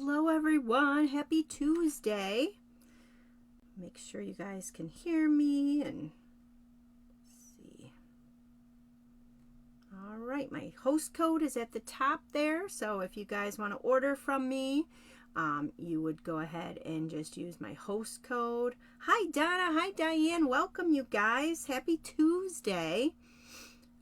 Hello everyone, happy Tuesday. Make sure you guys can hear me and see. All right, my host code is at the top there, so if you guys want to order from me, you would go ahead and just use my host code. Hi Donna, hi Diane, welcome you guys. Happy Tuesday.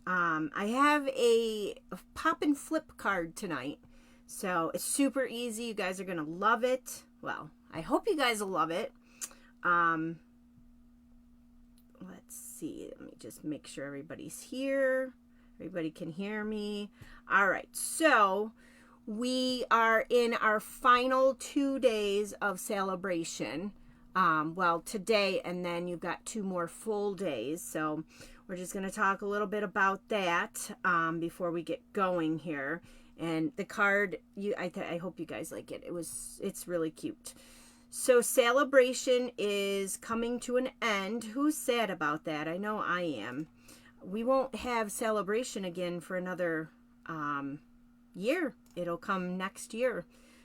I have a pop and flip card tonight. So it's super easy. You guys are going to love it. Well, I hope you guys will love it. Let's see. Let me just make sure everybody's here. Everybody can hear me. All right. So we are in our final 2 days of celebration. Well, today, and then you've got 2 more full days. So we're just going to talk a little bit about that before we get going here. And the card, I hope you guys like it. It's really cute. So celebration is coming to an end. Who's sad about that? I know I am. We won't have celebration again for another year. It'll come next year.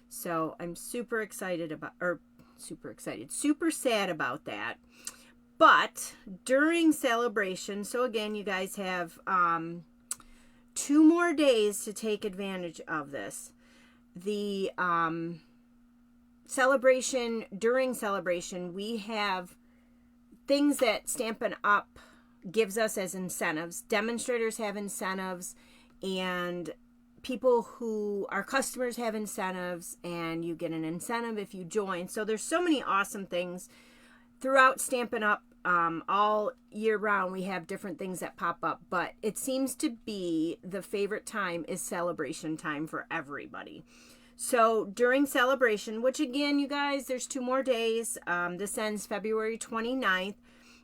So I'm super excited about, super sad about that. But during celebration, so again, you guys have 2 more days to take advantage of this. The celebration, during celebration, we have things that Stampin' Up! Gives us as incentives. Demonstrators have incentives, and people who are customers have incentives, and you get an incentive if you join. So there's so many awesome things throughout Stampin' Up! All year round. We have different things that pop up, but it seems to be the favorite time is celebration time for everybody. So during celebration, which again, you guys, there's 2 more days. This ends February 29th.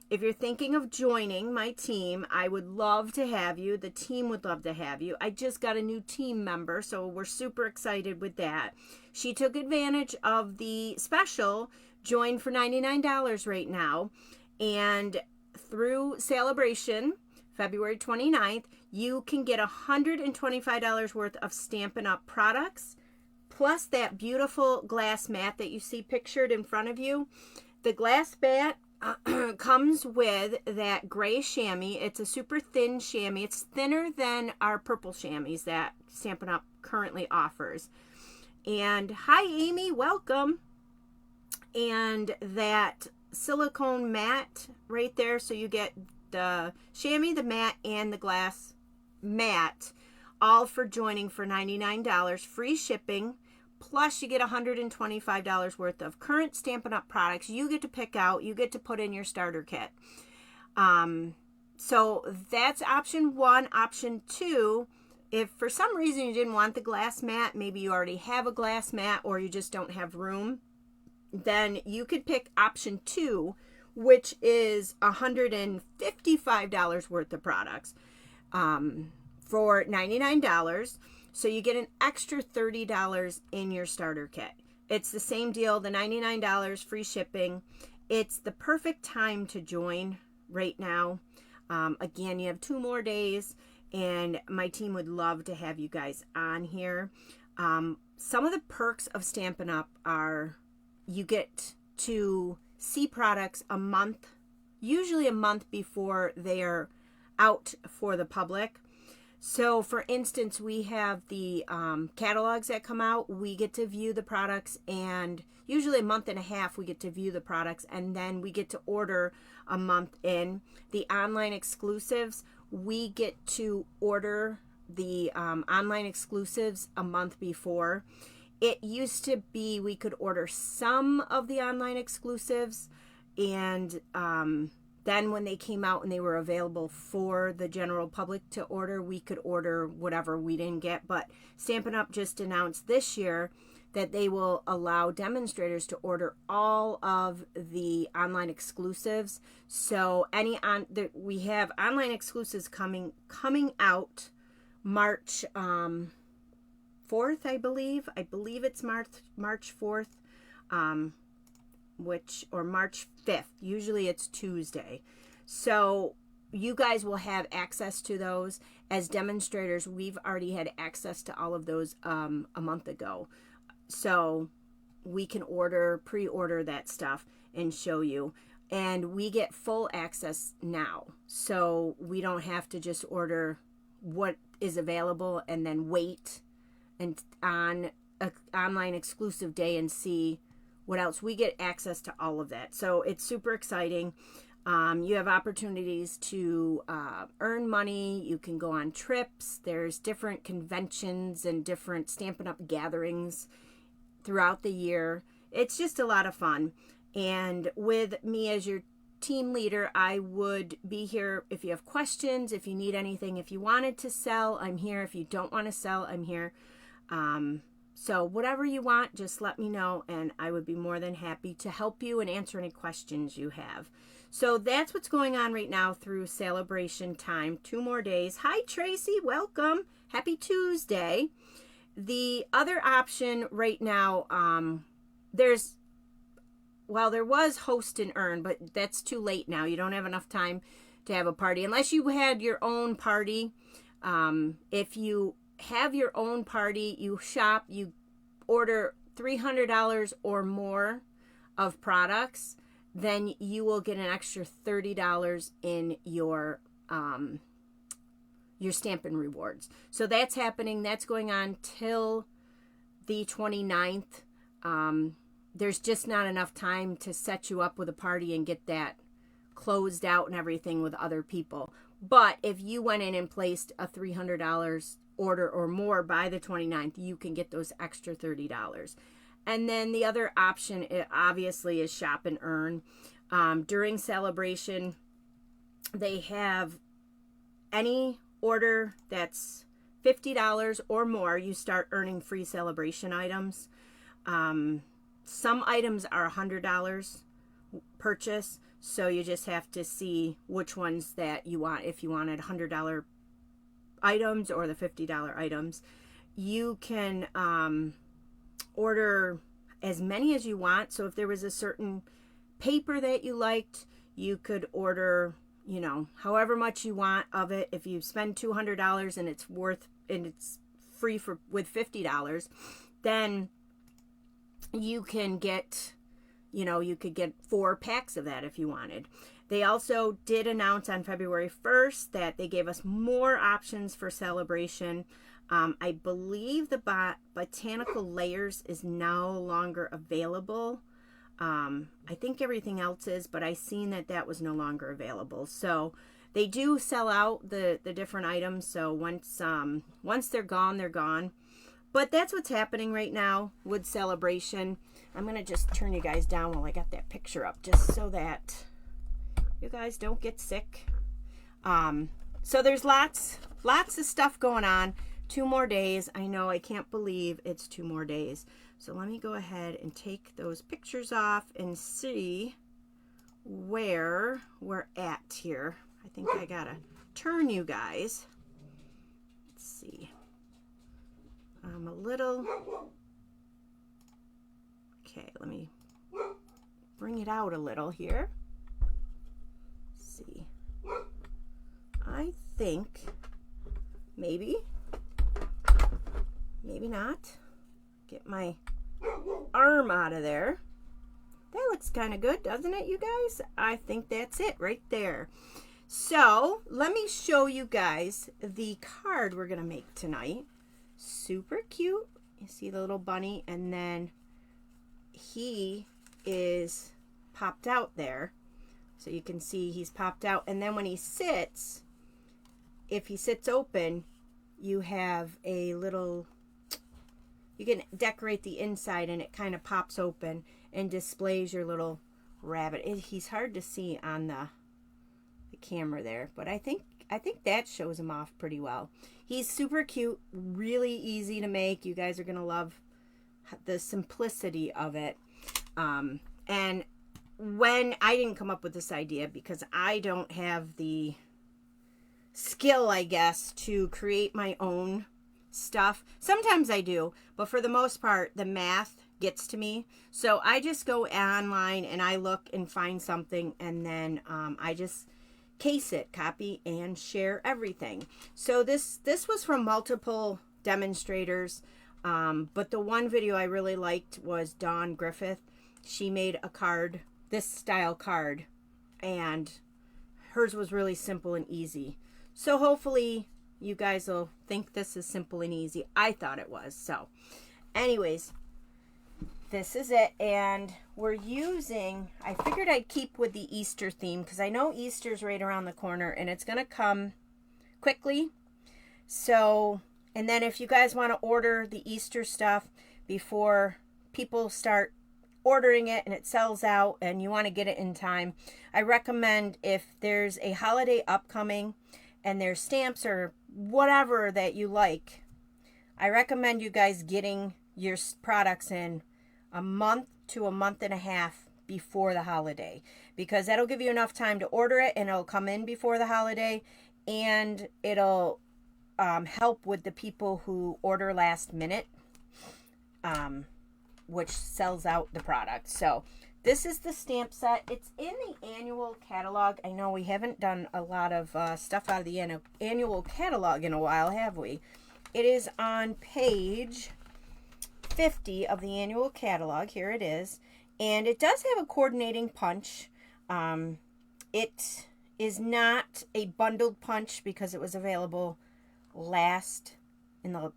If you're thinking of joining my team, I would love to have you. The team would love to have you. I just got a new team member, so we're super excited with that. She took advantage of the special, join for $99 right now. And through celebration, February 29th, you can get $125 worth of Stampin' Up! Products, plus that beautiful glass mat that you see pictured in front of you. The glass mat comes with that gray chamois. It's a super thin chamois. It's thinner than our purple chamois that Stampin' Up! Currently offers. And hi, Amy, welcome. And that silicone mat right there, so you get the chamois, the mat, and the glass mat, all for joining for $99, free shipping, plus you get $125 worth of current Stampin' Up! Products you get to pick out, you get to put in your starter kit. So that's option 1. Option 2, if for some reason you didn't want the glass mat, maybe you already have a glass mat or you just don't have room, then you could pick option 2, which is $155 worth of products for $99. So you get an extra $30 in your starter kit. It's the same deal, the $99, free shipping. It's the perfect time to join right now. Again, you have 2 more days, and my team would love to have you guys on here. Some of the perks of Stampin' Up! Are you get to see products a month, usually a month before they are out for the public. So for instance, we have the catalogs that come out. We get to view the products, and usually a month and a half we get to view the products, and then we get to order a month in. The online exclusives, we get to order the online exclusives a month before. It used to be we could order some of the online exclusives, and then when they came out and they were available for the general public to order, we could order whatever we didn't get. But Stampin' Up! Just announced this year that they will allow demonstrators to order all of the online exclusives. So we have online exclusives coming out March 4th, I believe. I believe it's March 4th, or March 5th. Usually it's Tuesday. So you guys will have access to those. As demonstrators, we've already had access to all of those a month ago. So we can pre-order that stuff and show you. And we get full access now. So we don't have to just order what is available and then wait and on an online exclusive day and see what else. We get access to all of that. So it's super exciting. You have opportunities to earn money. You can go on trips. There's different conventions and different Stampin' Up! Gatherings throughout the year. It's just a lot of fun. And with me as your team leader, I would be here if you have questions, if you need anything. If you wanted to sell, I'm here. If you don't want to sell, I'm here. So whatever you want, just let me know, and I would be more than happy to help you and answer any questions you have. So that's what's going on right now through celebration time. 2 more days. Hi, Tracy. Welcome. Happy Tuesday. The other option right now, there was host and earn, but that's too late now. You don't have enough time to have a party unless you had your own party. If you have your own party, you shop, you order $300 or more of products, then you will get an extra $30 in your Stampin' rewards. So that's happening. That's going on till the 29th. There's just not enough time to set you up with a party and get that closed out and everything with other people. But if you went in and placed a $300 order or more by the 29th, you can get those extra $30. And then the other option, obviously, is shop and earn. During celebration, they have any order that's $50 or more, you start earning free celebration items. Some items are $100 purchase, so you just have to see which ones that you want. If you wanted $100 items or the $50 items, you can order as many as you want. So if there was a certain paper that you liked, you could order, however much you want of it. If you spend $200 and it's free with $50, then you can get, you could get 4 packs of that if you wanted. They also did announce on February 1st that they gave us more options for celebration. I believe the botanical layers is no longer available. I think everything else is, but I seen that was no longer available. So they do sell out the different items. So once they're gone, they're gone. But that's what's happening right now with celebration. I'm going to just turn you guys down while I got that picture up, just so that you guys don't get sick. So there's lots of stuff going on. 2 more days. I know, I can't believe it's 2 more days. So let me go ahead and take those pictures off and see where we're at here. I think I got to turn you guys. Let's see. I'm a little... Okay, let me bring it out a little here. Let's see. I think maybe not. Get my arm out of there. That looks kind of good, doesn't it, you guys? I think that's it right there. So let me show you guys the card we're going to make tonight. Super cute. You see the little bunny, and then he is popped out there. So you can see he's popped out, and then when he sits, if he sits open, you have a little, you can decorate the inside and it kind of pops open and displays your little rabbit. He's hard to see on the camera there, but I think that shows him off pretty well. He's super cute, really easy to make. You guys are going to love the simplicity of it. And when I didn't come up with this idea because I don't have the skill, I guess, to create my own stuff. Sometimes I do, but for the most part, the math gets to me. So I just go online and I look and find something, and then I just case it, copy, and share everything. So this was from multiple demonstrators. But the one video I really liked was Dawn Griffith. She made a card, this style card, and hers was really simple and easy. So hopefully you guys will think this is simple and easy. I thought it was. So anyways, this is it. And we're using, I figured I'd keep with the Easter theme because I know Easter's right around the corner and it's going to come quickly. So, and then if you guys want to order the Easter stuff before people start ordering it and it sells out and you want to get it in time, I recommend if there's a holiday upcoming and there's stamps or whatever that you like, I recommend you guys getting your products in a month to a month and a half before the holiday, because that'll give you enough time to order it and it'll come in before the holiday, and it'll help with the people who order last minute, which sells out the product. So this is the stamp set. It's in the annual catalog. I know we haven't done a lot of stuff out of the annual catalog in a while, have we? It is on page 50 of the annual catalog. Here it is. And it does have a coordinating punch. It is not a bundled punch because it was available last in the,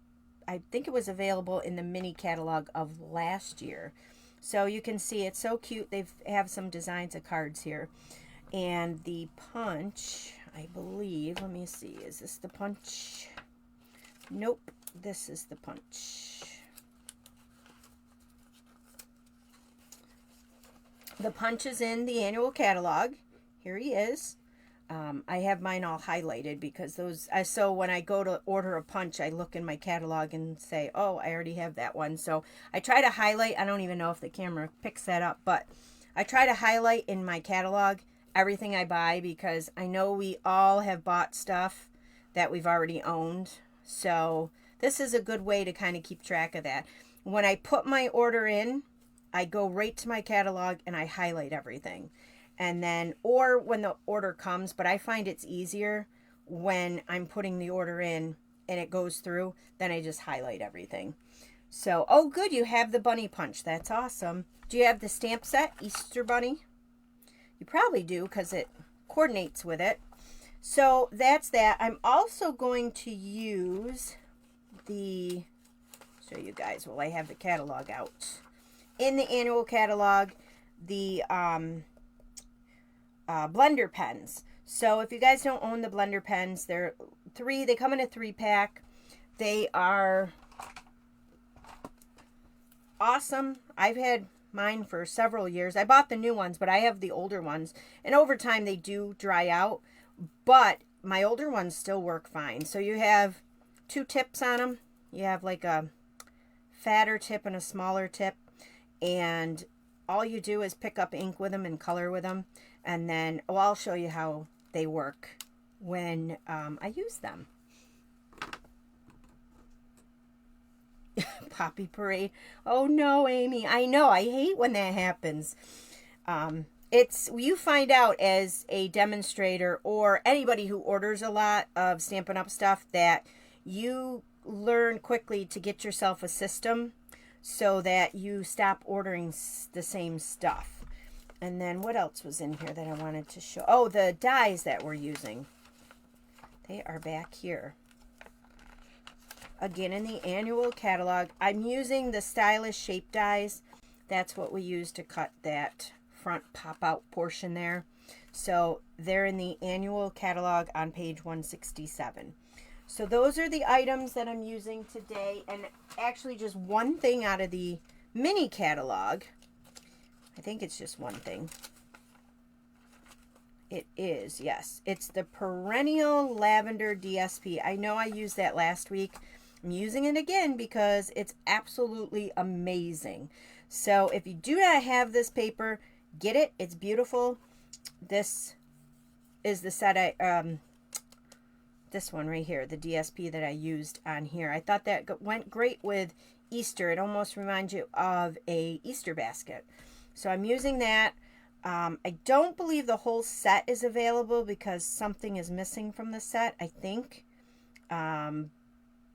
I think it was available in the mini catalog of last year. So you can see it's so cute. They have some designs of cards here. And the punch, I believe, let me see, is this the punch? Nope, this is the punch. The punch is in the annual catalog. Here he is. I have mine all highlighted because those, so when I go to order a punch, I look in my catalog and say, oh, I already have that one. So I try to highlight. I don't even know if the camera picks that up, but I try to highlight in my catalog everything I buy because I know we all have bought stuff that we've already owned. So this is a good way to kind of keep track of that. When I put my order in, I go right to my catalog and I highlight everything. And then, or when the order comes, but I find it's easier when I'm putting the order in and it goes through, then I just highlight everything. So, oh good, you have the bunny punch. That's awesome. Do you have the stamp set, Easter Bunny? You probably do because it coordinates with it. So that's that. I'm also going to use the, show you guys while I have the catalog out. In the annual catalog, the blender pens. So if you guys don't own the blender pens, they're they come in a 3-pack. They are awesome. I've had mine for several years. I bought the new ones, but I have the older ones. And over time they do dry out, but my older ones still work fine. So you have 2 tips on them. You have like a fatter tip and a smaller tip. And all you do is pick up ink with them and color with them. And then, oh, I'll show you how they work when I use them. Poppy Parade. Oh no, Amy. I know. I hate when that happens. It's, you find out as a demonstrator or anybody who orders a lot of Stampin' Up! Stuff that you learn quickly to get yourself a system so that you stop ordering the same stuff. And then what else was in here that I wanted to show? Oh, the dies that we're using. They are back here. Again, in the annual catalog, I'm using the Stylish Shape dies. That's what we use to cut that front pop-out portion there. So they're in the annual catalog on page 167. So those are the items that I'm using today. And actually just one thing out of the mini catalog. I think it's just one thing. It is, yes. It's the Perrenial Lavendar DSP. I know I used that last week. I'm using it again because it's absolutely amazing. So if you do not have this paper, get it. It's beautiful. This is the set this one right here, the DSP that I used on here. I thought that went great with Easter. It almost reminds you of a Easter basket. So I'm using that. I don't believe the whole set is available because something is missing from the set, I think.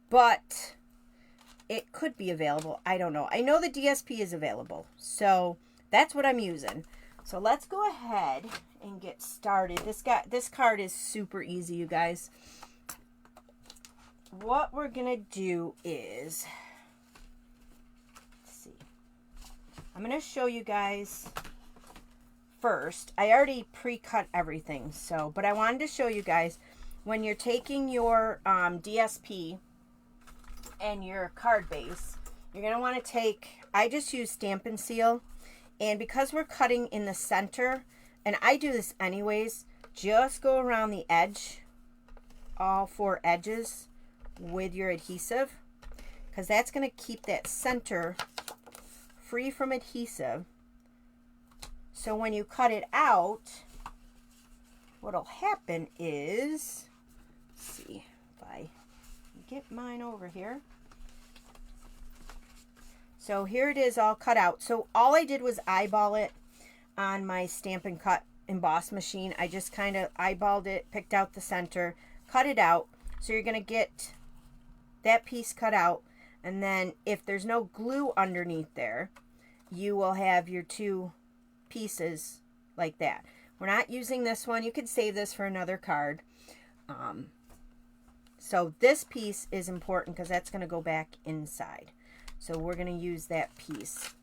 But it could be available. I don't know. I know the DSP is available, so that's what I'm using. So let's go ahead and get started. This card is super easy, you guys. What we're gonna do is, let's see. I'm gonna show you guys first. I already pre-cut everything, so, but I wanted to show you guys when you're taking your DSP and your card base, you're gonna want to take, I just use Stampin' Seal, and because we're cutting in the center, and I do this anyways, just go around the edge, all 4 edges with your adhesive, because that's going to keep that center free from adhesive. So when you cut it out, what'll happen is, let's see if I get mine over here. So here it is all cut out. So all I did was eyeball it on my Stampin' Cut emboss machine. I just kind of eyeballed it, picked out the center, cut it out. So you're going to get that piece cut out. And then if there's no glue underneath there, you will have your 2 pieces like that. We're not using this one. You could save this for another card. So this piece is important because that's going to go back inside. So we're going to use that piece.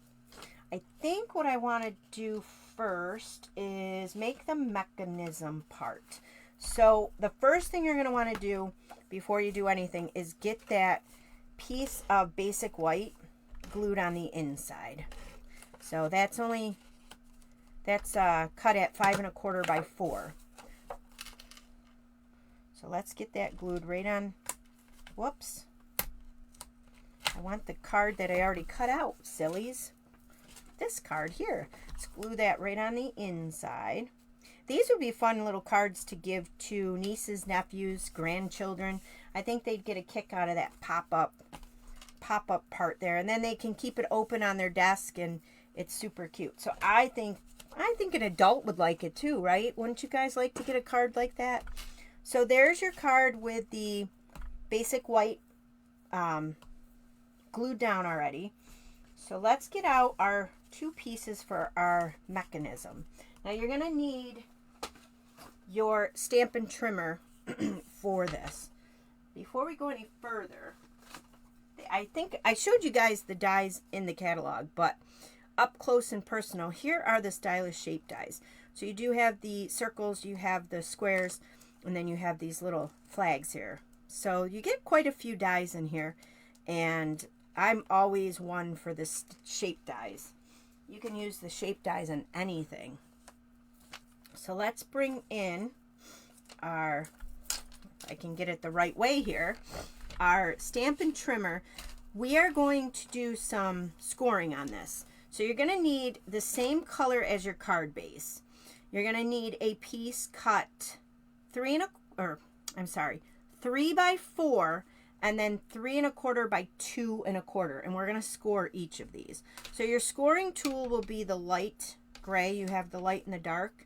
I think what I want to do first is make the mechanism part. So the first thing you're going to want to do before you do anything is get that piece of basic white glued on the inside. So that's cut at 5 1/4 by 4. So let's get that glued right on. Whoops. I want the card that I already cut out, sillies. This card here. Let's glue that right on the inside. These would be fun little cards to give to nieces, nephews, grandchildren. I think they'd get a kick out of that pop-up part there. And then they can keep it open on their desk, and it's super cute. So I think an adult would like it too, right? Wouldn't you guys like to get a card like that? So there's your card with the basic white glued down already. So let's get out our 2 pieces for our mechanism. Now you're going to need your Stampin' trimmer for this. Before we go any further, I think I showed you guys the dies in the catalog, but up close and personal, here are the stylish shape dies. So you do have the circles, you have the squares, and then you have these little flags here. So you get quite a few dies in here, and I'm always one for the shape dies. You can use the shape dies on anything. So let's bring in our, if I can get it the right way here, our Stampin' trimmer. We are going to do some scoring on this. So you're going to need the same color as your card base. You're going to need a piece cut 3 by 4 and then 3 1/4 by 2 1/4, and we're going to score each of these. So your scoring tool will be the light gray. You have the light and the dark.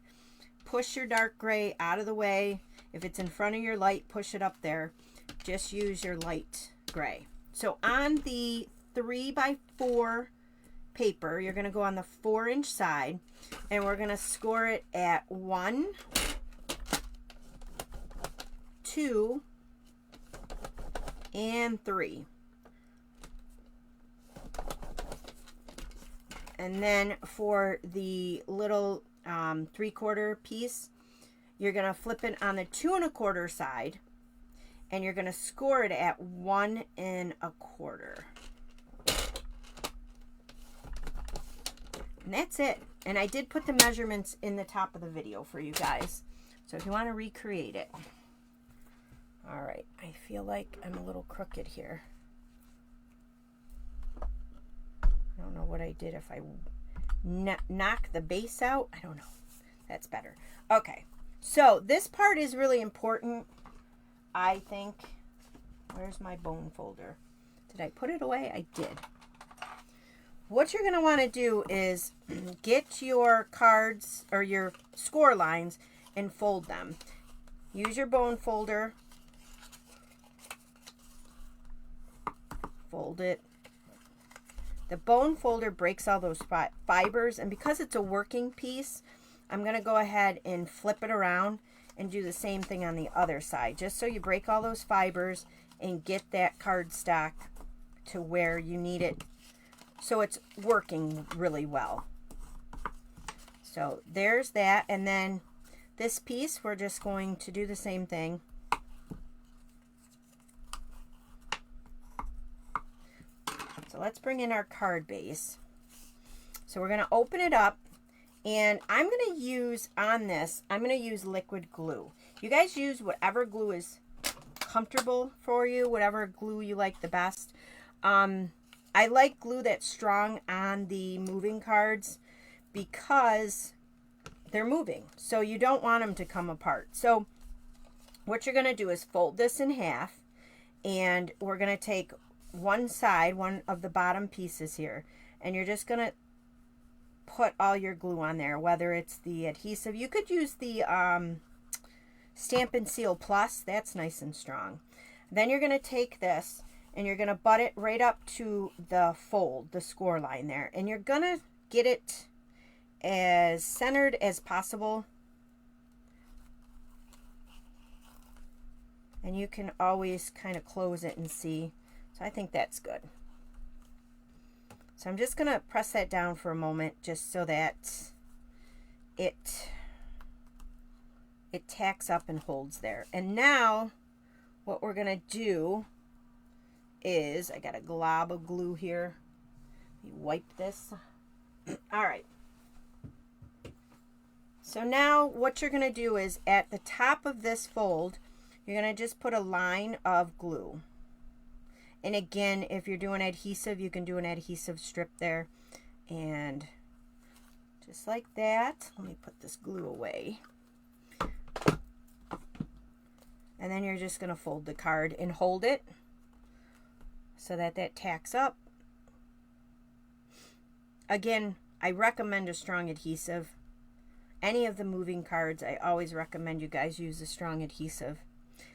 Push your dark gray out of the way. If it's in front of your light, push it up there. Just use your light gray. So on the 3 by 4 paper, you're going to go on the 4-inch side, and we're going to score it at 1, 2, and 3. And then for the little 3/4 piece, you're going to flip it on the 2 1/4 side, and you're going to score it at 1 1/4. And that's it. And I did put the measurements in the top of the video for you guys, so if you want to recreate it. All right, I feel like I'm a little crooked here. I don't know what I did. If I knock the base out, I don't know. That's better. Okay, so this part is really important, I think. Where's my bone folder? Did I put it away? I did. What you're going to want to do is get your cards or your score lines and fold them. Use your bone folder. Fold it The bone folder breaks all those fibers, and because it's a working piece, I'm going to go ahead and flip it around and do the same thing on the other side, just so you break all those fibers and get that cardstock to where you need it so it's working really well. So there's that, and then this piece we're just going to do the same thing. So let's bring in our card base. So we're going to open it up, and I'm going to use on this, I'm going to use liquid glue. You guys use whatever glue is comfortable for you, whatever glue you like the best. I like glue that's strong on the moving cards because they're moving, so you don't want them to come apart. So what you're going to do is fold this in half, and we're going to take one side, one of the bottom pieces here, and you're just going to put all your glue on there, whether it's the adhesive. You could use the Stampin' Seal Plus. That's nice and strong. Then you're going to take this and you're going to butt it right up to the fold, the score line there, and you're going to get it as centered as possible. And you can always kind of close it and see. So I think that's good. So I'm just going to press that down for a moment just so that it tacks up and holds there. And now what we're going to do is, I got a glob of glue here. Let me wipe this. All right. So now what you're going to do is at the top of this fold, you're going to just put a line of glue. And again, if you're doing adhesive, you can do an adhesive strip there. And just like that. Let me put this glue away. And then you're just going to fold the card and hold it so that that tacks up. Again, I recommend a strong adhesive. Any of the moving cards, I always recommend you guys use a strong adhesive,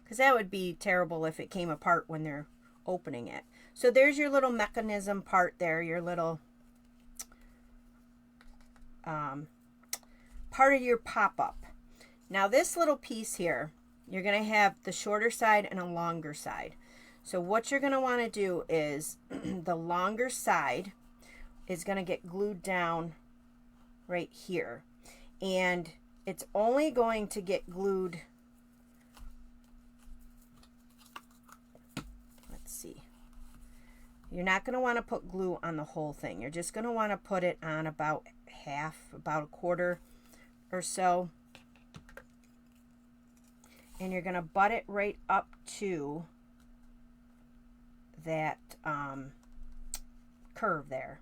because that would be terrible if it came apart when they're opening it. So there's your little mechanism part there, your little part of your pop-up. Now this little piece here, you're going to have the shorter side and a longer side. So what you're going to want to do is the longer side is going to get glued down right here. And it's only going to get glued, let's see. You're not going to want to put glue on the whole thing. You're just going to want to put it on about half, about a quarter or so. And you're going to butt it right up to that curve there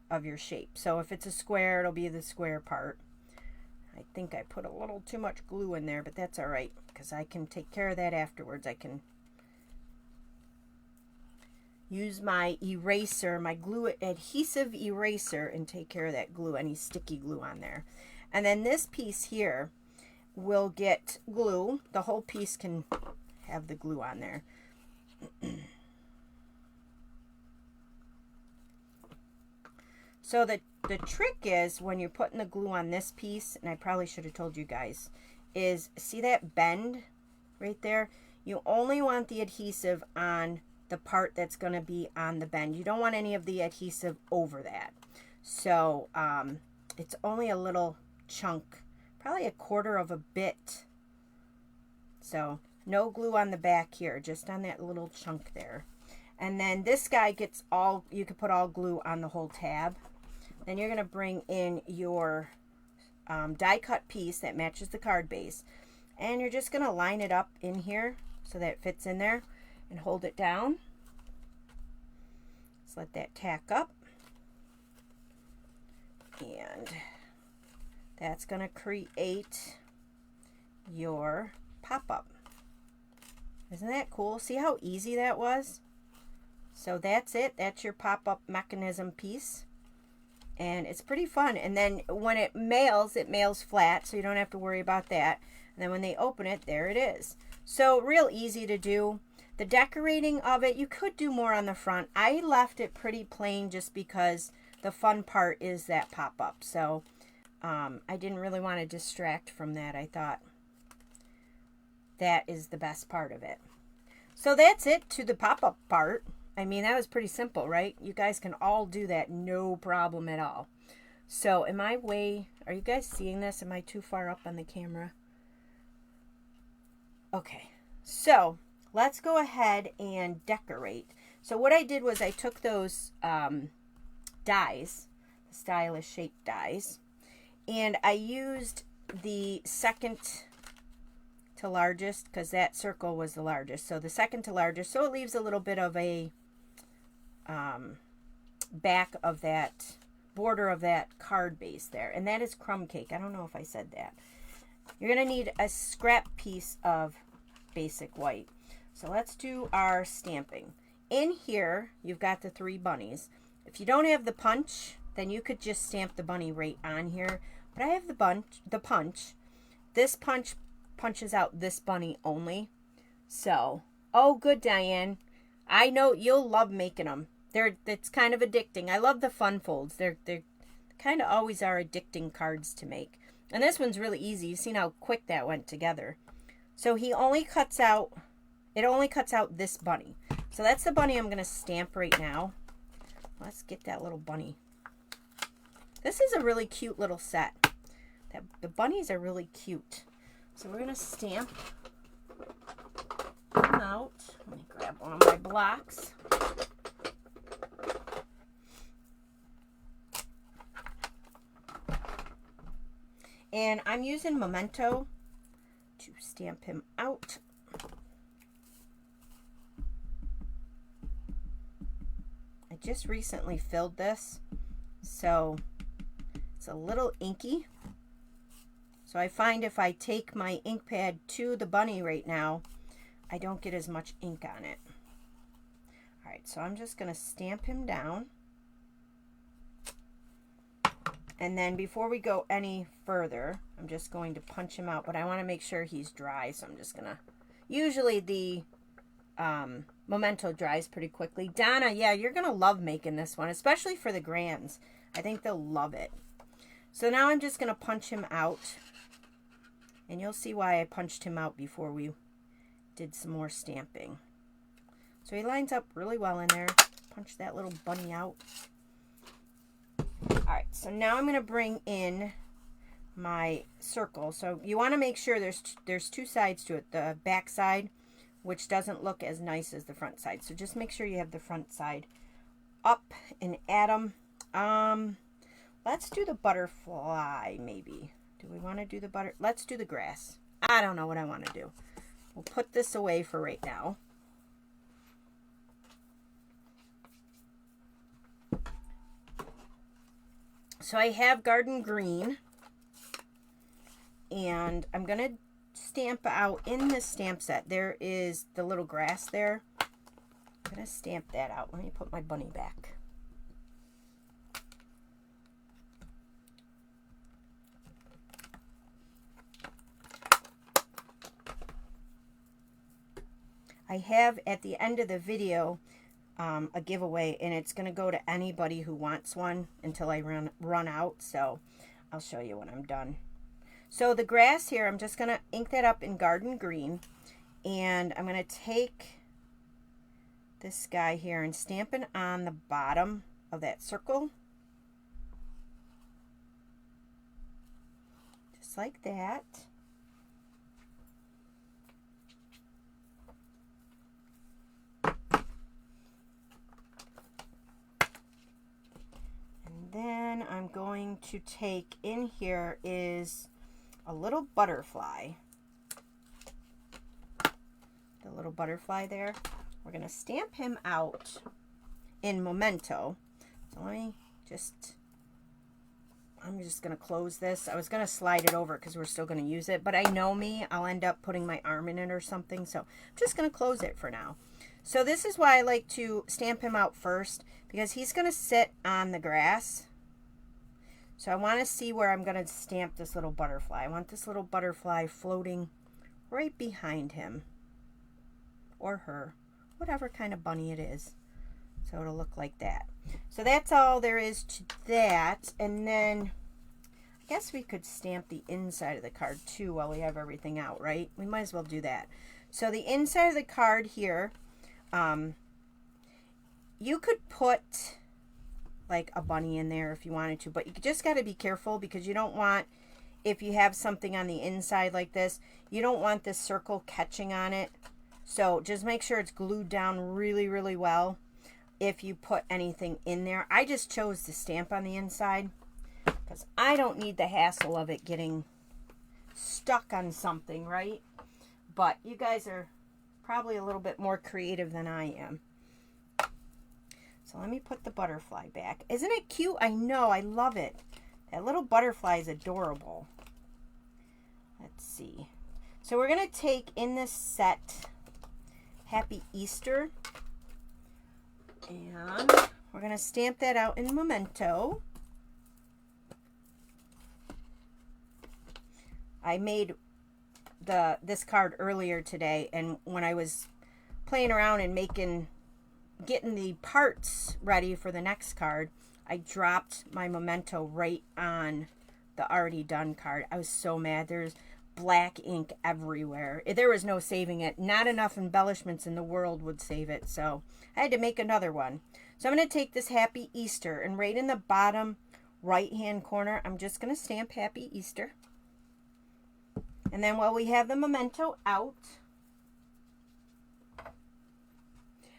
of your shape. So if it's a square, it'll be the square part. I think I put a little too much glue in there, but that's all right, because I can take care of that afterwards. I can use my eraser, my glue adhesive eraser, and take care of that glue, any sticky glue on there. And then this piece here will get glue. The whole piece can have the glue on there. So the trick is when you're putting the glue on this piece, and I probably should have told you guys, is see that bend right there? You only want the adhesive on the part that's going to be on the bend. You don't want any of the adhesive over that. So it's only a little chunk, probably a quarter of a bit. So no glue on the back here, just on that little chunk there. And then this guy gets all, you can put all glue on the whole tab. Then you're going to bring in your die cut piece that matches the card base, and you're just going to line it up in here so that it fits in there, and hold it down. Just let that tack up, and that's going to create your pop-up. Isn't that cool? See how easy that was? So that's it. That's your pop-up mechanism piece. And it's pretty fun. And then when it mails flat, so you don't have to worry about that. And then when they open it, there it is. So real easy to do. The decorating of it, you could do more on the front. I left it pretty plain just because the fun part is that pop-up. So I didn't really want to distract from that. I thought that is the best part of it. So that's it to the pop-up part. I mean, that was pretty simple, right? You guys can all do that, no problem at all. So are you guys seeing this? Am I too far up on the camera? Okay, so let's go ahead and decorate. So what I did was I took those dies, the stylish shaped dies, and I used the second to largest because that circle was the largest. So the second to largest, so it leaves a little bit of a back of that border of that card base there. And that is crumb cake. I don't know if I said that. You're going to need a scrap piece of basic white. So let's do our stamping. In here, you've got the 3 bunnies. If you don't have the punch, then you could just stamp the bunny right on here. But I have the punch. This punch punches out this bunny only. So, oh good, Diane. I know you'll love making them. It's kind of addicting. I love the fun folds. They're kind of always are addicting cards to make. And this one's really easy. You've seen how quick that went together. So it only cuts out this bunny. So that's the bunny I'm going to stamp right now. Let's get that little bunny. This is a really cute little set. The bunnies are really cute. So we're going to stamp them out. Let me grab one of my blocks. And I'm using Memento to stamp him out. I just recently filled this, so it's a little inky. So I find if I take my ink pad to the bunny right now, I don't get as much ink on it. All right, so I'm just going to stamp him down. And then before we go any further, I'm just going to punch him out, but I want to make sure he's dry, so I'm just going to, usually the Memento dries pretty quickly. Donna, yeah, you're going to love making this one, especially for the grands. I think they'll love it. So now I'm just going to punch him out, and you'll see why I punched him out before we did some more stamping. So he lines up really well in there. Punch that little bunny out. All right, so now I'm going to bring in my circle. So you want to make sure there's 2 sides to it. The back side, which doesn't look as nice as the front side. So just make sure you have the front side up and at them. Let's do the butterfly, maybe. Do we want to do the butter? Let's do the grass. I don't know what I want to do. We'll put this away for right now. So I have garden green, and I'm going to stamp out in this stamp set. There is the little grass there. I'm going to stamp that out. Let me put my bunny back. I have at the end of the video a giveaway, and it's going to go to anybody who wants one until I run out. So I'll show you when I'm done. So the grass here, I'm just going to ink that up in garden green, and I'm going to take this guy here and stamp it on the bottom of that circle, just like that. Then I'm going to take in here is a little butterfly. The little butterfly there. We're going to stamp him out in Memento. So I'm just going to close this. I was going to slide it over because we're still going to use it, but I know me, I'll end up putting my arm in it or something. So I'm just going to close it for now. So this is why I like to stamp him out first, because he's going to sit on the grass. So I want to see where I'm going to stamp this little butterfly. I want this little butterfly floating right behind him, or her. whatever kind of bunny it is. So it'll look like that. So that's all there is to that. And then I guess we could stamp the inside of the card too while we have everything out, right? We might as well do that. So the inside of the card here, you could put like a bunny in there if you wanted to, but you just got to be careful because you don't want, if you have something on the inside like this, you don't want this circle catching on it. So just make sure it's glued down really, really well if you put anything in there. I just chose to stamp on the inside because I don't need the hassle of it getting stuck on something, right? But you guys are probably a little bit more creative than I am. So let me put the butterfly back. Isn't it cute? I know, I love it. That little butterfly is adorable. Let's see. So we're going to take in this set Happy Easter. And we're going to stamp that out in Memento. I made this card earlier today, and when I was playing around and getting the parts ready for the next card, I dropped my Memento right on the already done card. I was so mad. There's black ink everywhere. There was no saving it. Not enough embellishments in the world would save it, so I had to make another one. So I'm going to take this Happy Easter, and right in the bottom right hand corner, I'm just going to stamp Happy Easter. And then while we have the Memento out,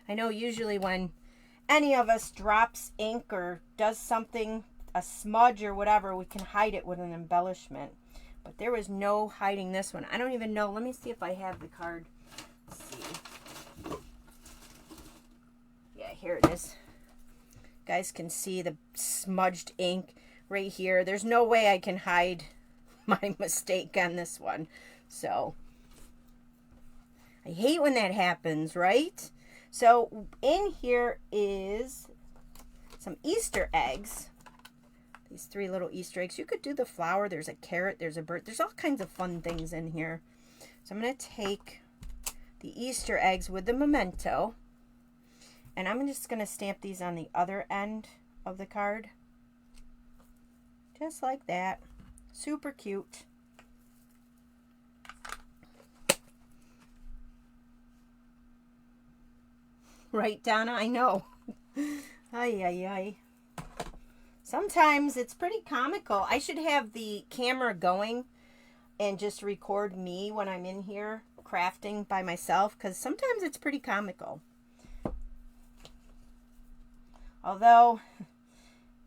I know usually when any of us drops ink or does something, a smudge or whatever, we can hide it with an embellishment. But there was no hiding this one. I don't even know. Let me see if I have the card. Let's see. Yeah, here it is. You guys can see the smudged ink right here. There's no way I can hide my mistake on this one. So I hate when that happens, right? So in here is some Easter eggs. These 3 little Easter eggs. You could do the flower. There's a carrot. There's a bird. There's all kinds of fun things in here. So I'm going to take the Easter eggs with the Memento, and I'm just going to stamp these on the other end of the card. Just like that. Super cute. Right, Donna? I know. Ay, ay, ay. Sometimes it's pretty comical. I should have the camera going and just record me when I'm in here crafting by myself, because sometimes it's pretty comical. Although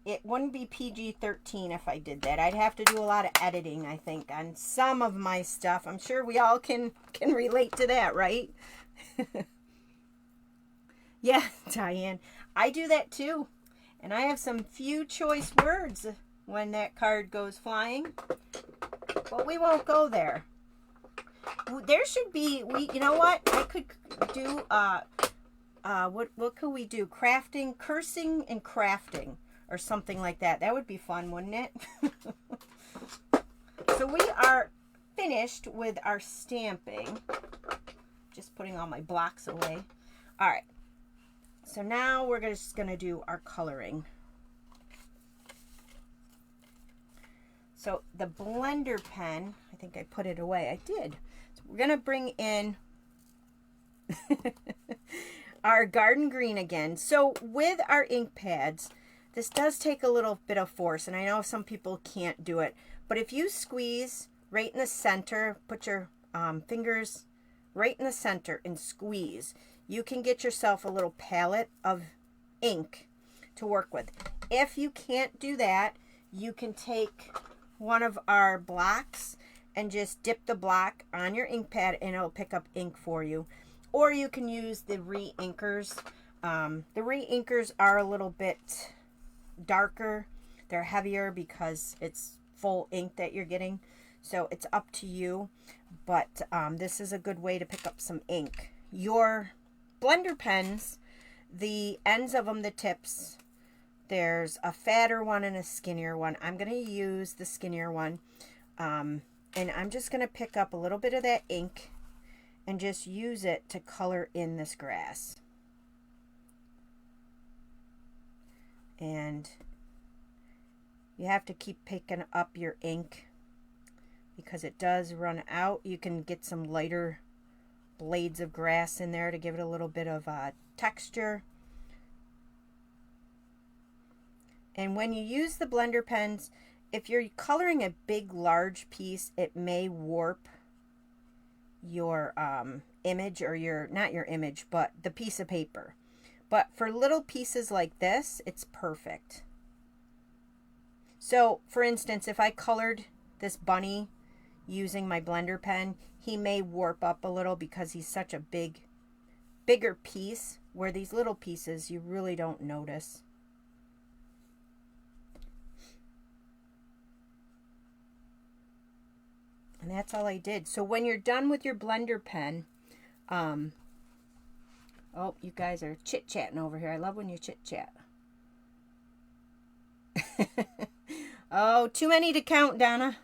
it wouldn't be PG-13 if I did that. I'd have to do a lot of editing, I think, on some of my stuff. I'm sure we all can relate to that, right? Yeah, Diane. I do that too. And I have some few choice words when that card goes flying. But we won't go there. There should be, you know what? I could do, what could we do? Crafting, cursing and crafting. Or something like that. That would be fun, wouldn't it? So we are finished with our stamping. Just putting all my blocks away. All right. So now we're just going to do our coloring. So the blender pen, I think I put it away. I did. So we're going to bring in our garden green again. So with our ink pads, this does take a little bit of force, and I know some people can't do it, but if you squeeze right in the center, put your fingers right in the center and squeeze, you can get yourself a little palette of ink to work with. If you can't do that, you can take one of our blocks and just dip the block on your ink pad and it'll pick up ink for you. Or you can use the re-inkers. The re-inkers are a little bit darker. They're heavier because it's full ink that you're getting. So it's up to you. But this is a good way to pick up some ink. Your blender pens, the ends of them, the tips, there's a fatter one and a skinnier one. I'm going to use the skinnier one. And I'm just going to pick up a little bit of that ink and just use it to color in this grass. And you have to keep picking up your ink because it does run out. You can get some lighter blades of grass in there to give it a little bit of texture. And when you use the blender pens, if you're coloring a big large piece, it may warp your image, or your, not your image, but the piece of paper. But for little pieces like this, it's perfect. So for instance, if I colored this bunny using my blender pen, he may warp up a little because he's such a bigger piece, where these little pieces you really don't notice. And that's all I did. So when you're done with your blender pen, oh, you guys are chit-chatting over here. I love when you chit-chat. Oh, too many to count, Donna.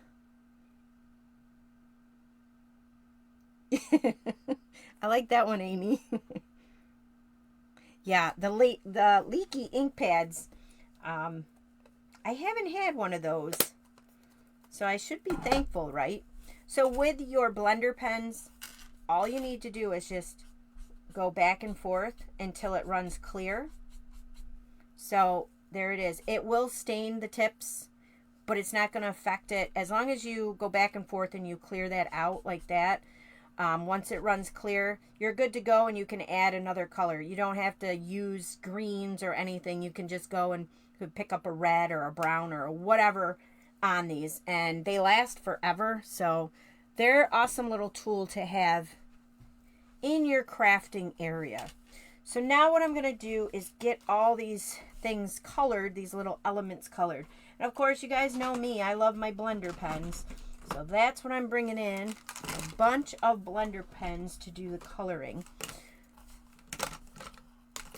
I like that one, Amy. Yeah, the leaky ink pads. I haven't had one of those, so I should be thankful, right? So with your blender pens, all you need to do is just go back and forth until it runs clear. So there it is. It will stain the tips, but it's not going to affect it. As long as you go back and forth and you clear that out like that, once it runs clear, you're good to go, and you can add another color. You don't have to use greens or anything. You can just go and pick up a red or a brown or whatever on these, and they last forever. So they're an awesome little tool to have in your crafting area. So now what I'm going to do is get all these things colored, these little elements colored. And of course, you guys know me, I love my blender pens. So that's what I'm bringing in, a bunch of blender pens to do the coloring.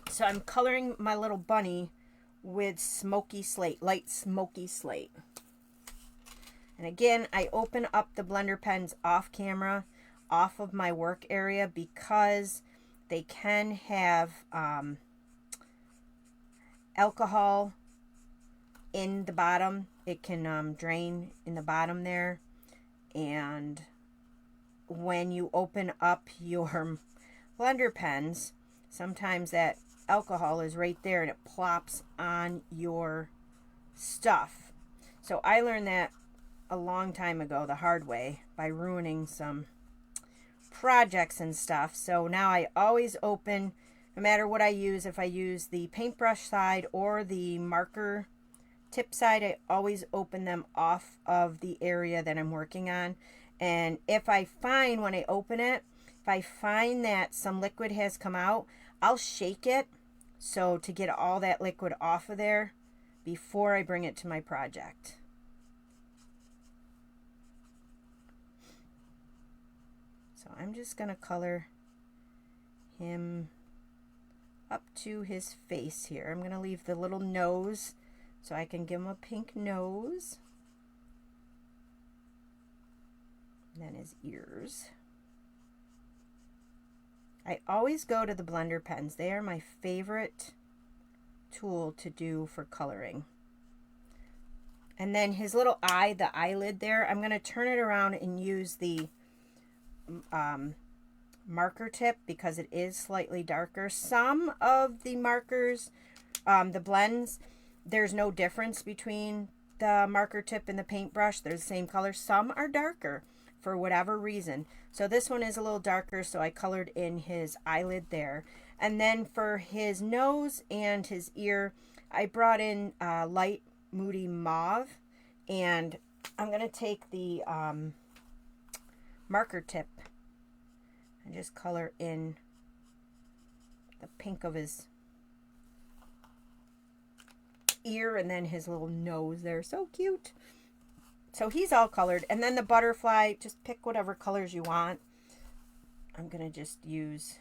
So I'm coloring my little bunny with smoky slate, light smoky slate. And again, I open up the blender pens off camera, off of my work area, because they can have alcohol in the bottom. It can drain in the bottom there. And when you open up your blender pens, sometimes that alcohol is right there and it plops on your stuff. So I learned that a long time ago the hard way by ruining some projects and stuff. So now I always open, no matter what I use, if I use the paintbrush side or the marker tip side, I always open them off of the area that I'm working on. And if I find, when I open it, if I find that some liquid has come out, I'll shake it so to get all that liquid off of there before I bring it to my project. So I'm just going to color him up to his face here. I'm going to leave the little nose so I can give him a pink nose. And then his ears. I always go to the blender pens. They are my favorite tool to do for coloring. And then his little eye, the eyelid there, I'm going to turn it around and use the marker tip because it is slightly darker. Some of the markers, the blends, there's no difference between the marker tip and the paintbrush. They're the same color. Some are darker for whatever reason. So this one is a little darker, so I colored in his eyelid there. And then for his nose and his ear, I brought in light moody mauve, and I'm going to take the marker tip and just color in the pink of his ear and then his little nose there. So cute. So he's all colored. And then the butterfly, just pick whatever colors you want. I'm going to just use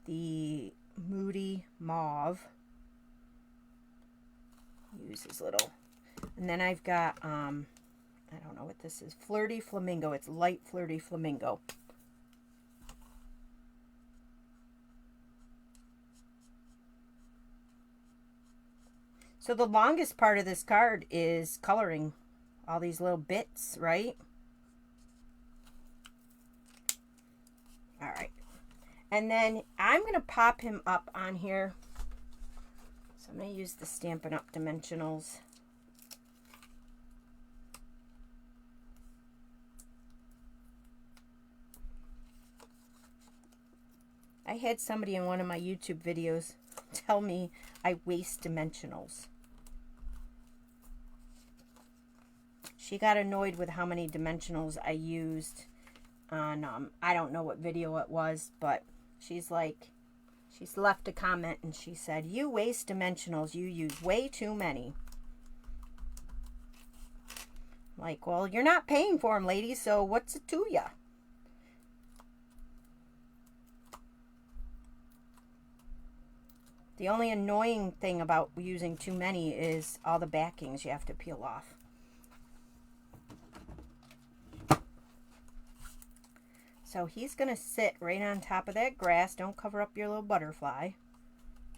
the moody mauve. Use his little. And then I've got I don't know what this is. Flirty Flamingo. It's light Flirty Flamingo. So the longest part of this card is coloring all these little bits, right? All right. And then I'm going to pop him up on here. So I'm going to use the Stampin' Up! Dimensionals. I had somebody in one of my YouTube videos tell me I waste dimensionals. She got annoyed with how many dimensionals I used on, I don't know what video it was, but she's left a comment and she said, you waste dimensionals, you use way too many. Like, well, you're not paying for them, lady, so what's it to ya? The only annoying thing about using too many is all the backings you have to peel off. So he's going to sit right on top of that grass. Don't cover up your little butterfly.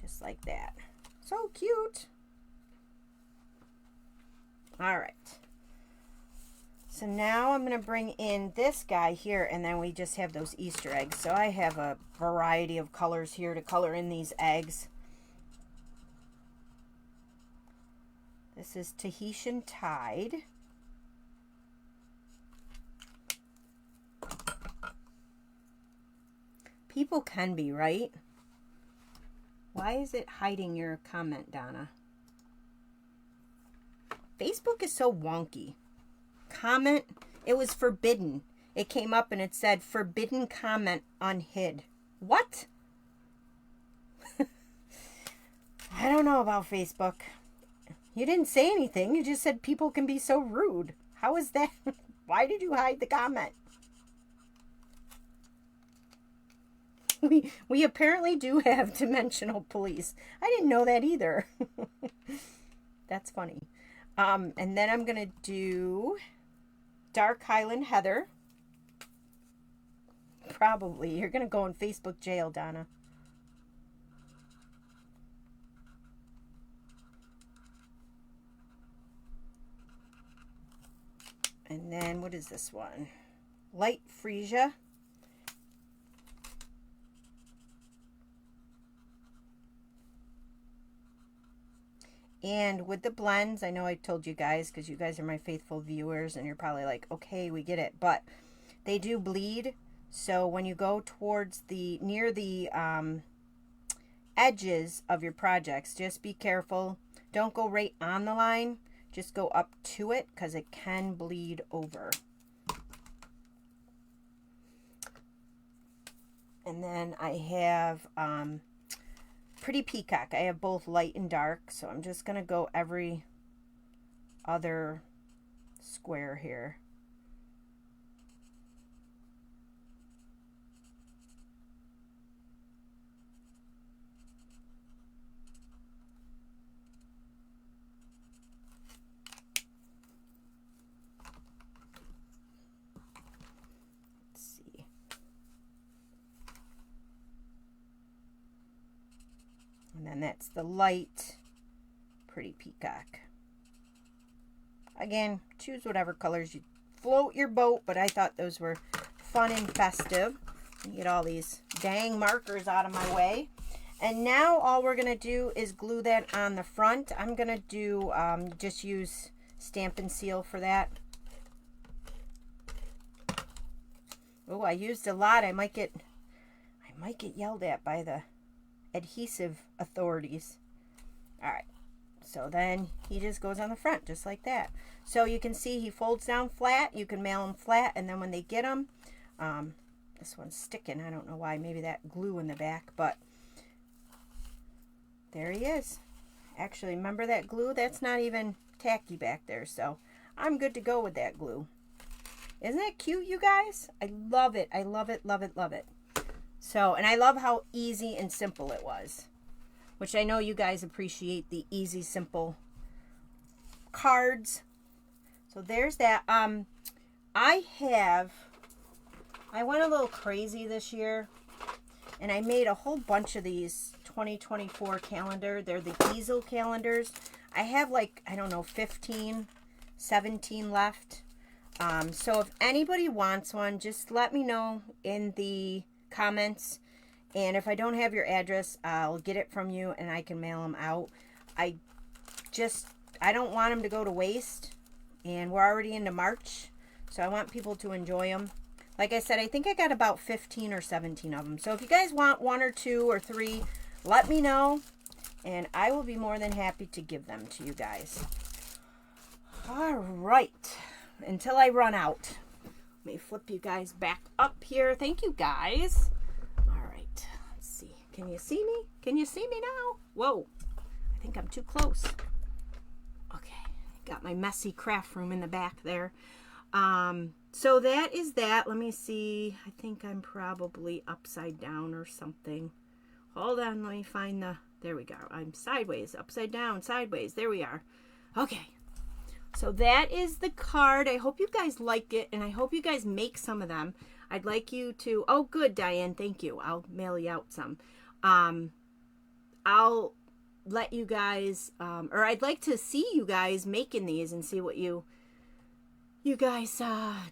Just like that. So cute. All right. So now I'm going to bring in this guy here, and then we just have those Easter eggs. So I have a variety of colors here to color in these eggs. This is Tahitian Tide. People can be, right? Why is it hiding your comment, Donna? Facebook is so wonky. Comment, it was forbidden. It came up and it said, forbidden comment unhid. What? I don't know about Facebook. You didn't say anything. You just said people can be so rude. How is that? Why did you hide the comment? We apparently do have dimensional police. I didn't know that either. That's funny. And then I'm going to do Dark Highland Heather. Probably. You're going to go in Facebook jail, Donna. And then, what is this one? Light Freesia. And with the blends, I know I told you guys, because you guys are my faithful viewers, and you're probably like, okay, we get it. But they do bleed. So when you go towards near the edges of your projects, just be careful. Don't go right on the line. Just go up to it, because it can bleed over. And then I have Pretty Peacock. I have both light and dark, so I'm just going to go every other square here. And then that's the light Pretty Peacock. Again, choose whatever colors you float your boat, but I thought those were fun and festive. Get all these dang markers out of my way. And now all we're going to do is glue that on the front. I'm going to do, just use Stampin' Seal for that. Oh, I used a lot. I might get yelled at by the adhesive authorities. All right, so then he just goes on the front just like that. So you can see he folds down flat. You can mail them flat, and then when they get them, this one's sticking. I don't know why. Maybe that glue in the back, but there he is. Actually, remember that glue? That's not even tacky back there, so I'm good to go with that glue. Isn't that cute, you guys? I love it. I love it, love it, love it. So, and I love how easy and simple it was, which I know you guys appreciate the easy, simple cards. So there's that. I went a little crazy this year, and I made a whole bunch of these 2024 calendar. They're the easel calendars. I have like, I don't know, 15, 17 left. So if anybody wants one, just let me know in the comments. And if I don't have your address, I'll get it from you and I can mail them out. I don't want them to go to waste. And we're already into March, so I want people to enjoy them. Like I said, I think I got about 15 or 17 of them. So if you guys want 1 or 2 or 3, let me know. And I will be more than happy to give them to you guys. All right. Until I run out. Let me flip you guys back up here. Thank you, guys. All right. Let's see. Can you see me? Can you see me now? Whoa. I think I'm too close. Okay. Got my messy craft room in the back there. So that is that. Let me see. I think I'm probably upside down or something. Hold on. Let me find the... There we go. I'm sideways, upside down, sideways. There we are. Okay. So that is the card. I hope you guys like it, and I hope you guys make some of them. I'd like you to... Oh, good, Diane. Thank you. I'll mail you out some. I'll let you guys... or I'd like to see you guys making these and see what you guys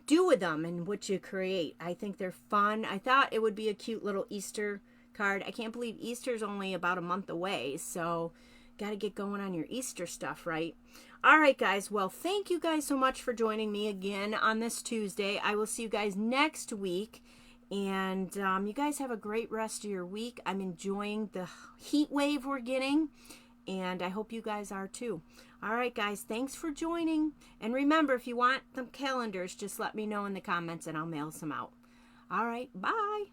do with them and what you create. I think they're fun. I thought it would be a cute little Easter card. I can't believe Easter's only about a month away, so got to get going on your Easter stuff, right? All right, guys. Well, thank you guys so much for joining me again on this Tuesday. I will see you guys next week, and you guys have a great rest of your week. I'm enjoying the heat wave we're getting, and I hope you guys are too. All right, guys. Thanks for joining, and remember, if you want the calendars, just let me know in the comments, and I'll mail some out. All right. Bye.